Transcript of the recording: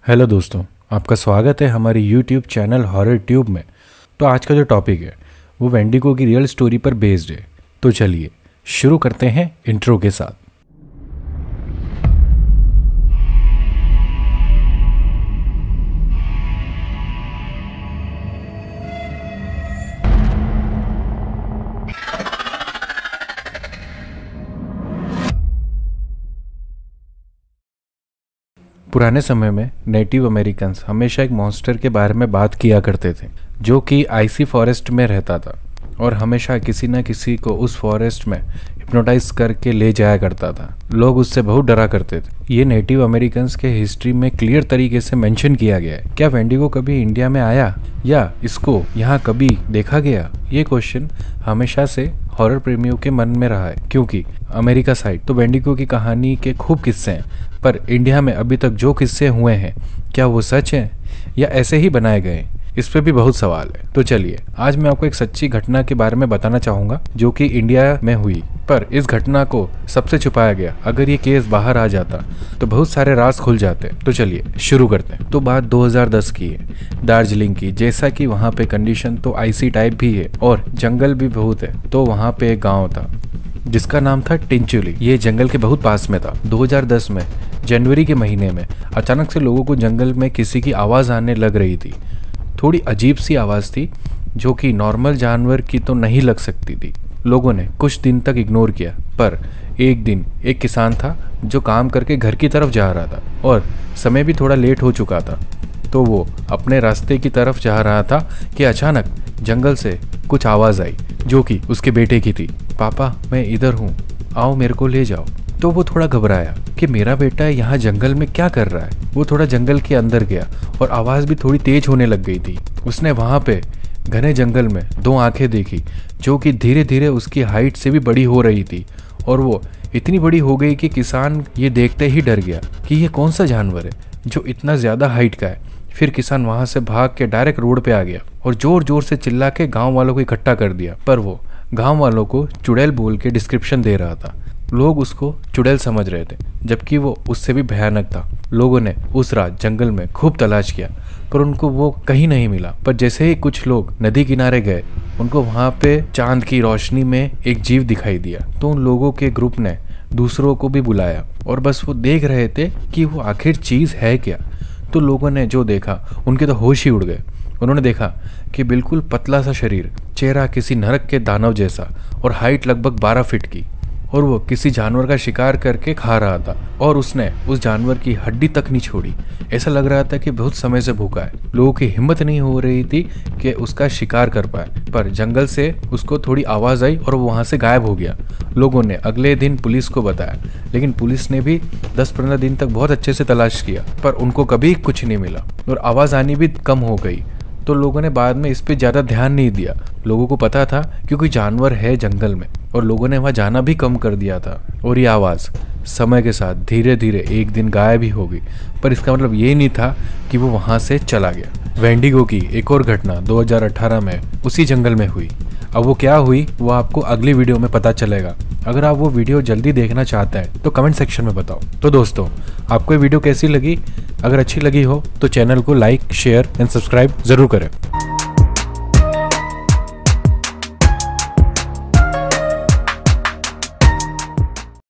Hello दोस्तों, आपका स्वागत है हमारे यूट्यूब चैनल हॉरर ट्यूब में। तो आज का जो टॉपिक है वो वेंडिगो की रियल स्टोरी पर बेस्ड है। तो चलिए शुरू करते हैं इंट्रो के साथ। पुराने समय में नेटिव अमेरिकन्स हमेशा एक मॉन्स्टर के बारे में बात किया करते थे जो कि आइसी फॉरेस्ट में रहता था और हमेशा किसी न किसी को उस फॉरेस्ट में हिप्नोटाइज करके ले जाया करता था। लोग उससे बहुत डरा करते थे। ये नेटिव अमेरिकन्स के हिस्ट्री में क्लियर तरीके से मेंशन किया गया है। क्या वेंडिगो कभी इंडिया में आया या इसको यहाँ कभी देखा गया? ये क्वेश्चन हमेशा से हॉरर प्रेमियों के मन में रहा है, क्योंकि अमेरिका साइड तो वेंडिगो की कहानी के खूब किस्से हैं, पर इंडिया में अभी तक जो किस्से हुए हैं क्या वो सच हैं या ऐसे ही बनाए गए हैं? इस पे भी बहुत सवाल है। तो चलिए आज मैं आपको एक सच्ची घटना के बारे में बताना चाहूँगा जो कि इंडिया में हुई, पर इस घटना को सबसे छुपाया गया। अगर ये केस बाहर आ जाता तो बहुत सारे राज खुल जाते। तो चलिए शुरू करते हैं। तो बात 2010 की है, दार्जिलिंग की। जैसा कि वहाँ पे कंडीशन तो आइसी टाइप भी है और जंगल भी बहुत है। तो वहाँ पे एक गाँव था जिसका नाम था टिंचुली। ये जंगल के बहुत पास में था। 2010 में जनवरी के महीने में अचानक से लोगों को जंगल में किसी की आवाज़ आने लग रही थी। थोड़ी अजीब सी आवाज़ थी जो कि नॉर्मल जानवर की तो नहीं लग सकती थी। लोगों ने कुछ दिन तक इग्नोर किया, पर एक दिन एक किसान था जो काम करके घर की तरफ जा रहा था और समय भी थोड़ा लेट हो चुका था। तो वो अपने रास्ते की तरफ जा रहा था कि अचानक जंगल से कुछ आवाज़ आई जो कि उसके बेटे की थी। पापा, मैं इधर हूँ, आओ मेरे को ले जाओ। तो वो थोड़ा घबराया कि मेरा बेटा यहाँ जंगल में क्या कर रहा है। वो थोड़ा जंगल के अंदर गया और आवाज़ भी थोड़ी तेज होने लग गई थी। उसने वहाँ पे घने जंगल में दो आंखें देखी जो कि धीरे धीरे उसकी हाइट से भी बड़ी हो रही थी, और वो इतनी बड़ी हो गई कि किसान ये देखते ही डर गया कि ये कौन सा जानवर है जो इतना ज़्यादा हाइट का है। फिर किसान वहाँ से भाग के डायरेक्ट रोड पे आ गया और जोर जोर से चिल्ला के गाँव वालों को इकट्ठा कर दिया। पर वो गाँव वालों को चुड़ैल बोल के डिस्क्रिप्शन दे रहा था। लोग उसको चुड़ैल समझ रहे थे, जबकि वो उससे भी भयानक था। लोगों ने उस रात जंगल में खूब तलाश किया पर उनको वो कहीं नहीं मिला। पर जैसे ही कुछ लोग नदी किनारे गए, उनको वहाँ पे चांद की रोशनी में एक जीव दिखाई दिया। तो उन लोगों के ग्रुप ने दूसरों को भी बुलाया और बस वो देख रहे थे कि वो आखिर चीज़ है क्या। तो लोगों ने जो देखा उनके तो होश ही उड़ गए। उन्होंने देखा कि बिल्कुल पतला सा शरीर, चेहरा किसी नरक के दानव जैसा और हाइट लगभग 12 फीट की, और वो किसी जानवर का शिकार करके खा रहा था और उसने उस जानवर की हड्डी तक नहीं छोड़ी। ऐसा लग रहा था कि बहुत समय से भूखा है। लोगों की हिम्मत नहीं हो रही थी कि उसका शिकार कर पाए, पर जंगल से उसको थोड़ी आवाज़ आई और वो वहाँ से गायब हो गया। लोगों ने अगले दिन पुलिस को बताया, लेकिन पुलिस ने भी 10-15 दिन तक बहुत अच्छे से तलाश किया पर उनको कभी कुछ नहीं मिला और आवाज़ आनी भी कम हो गई। तो लोगों ने बाद में इस पे ज़्यादा ध्यान नहीं दिया। लोगों को पता था क्योंकि जानवर है जंगल में, और लोगों ने वहाँ जाना भी कम कर दिया था। और ये आवाज़ समय के साथ धीरे धीरे एक दिन गायब ही हो गई, पर इसका मतलब ये नहीं था कि वो वहाँ से चला गया। वेंडिगो की एक और घटना 2018 में उसी जंगल में हुई। अब वो क्या हुई वो आपको अगली वीडियो में पता चलेगा। अगर आप वो वीडियो जल्दी देखना चाहते हैं तो कमेंट सेक्शन में बताओ। तो दोस्तों, आपको ये वीडियो कैसी लगी? अगर अच्छी लगी हो तो चैनल को लाइक, शेयर एंड सब्सक्राइब ज़रूर करें।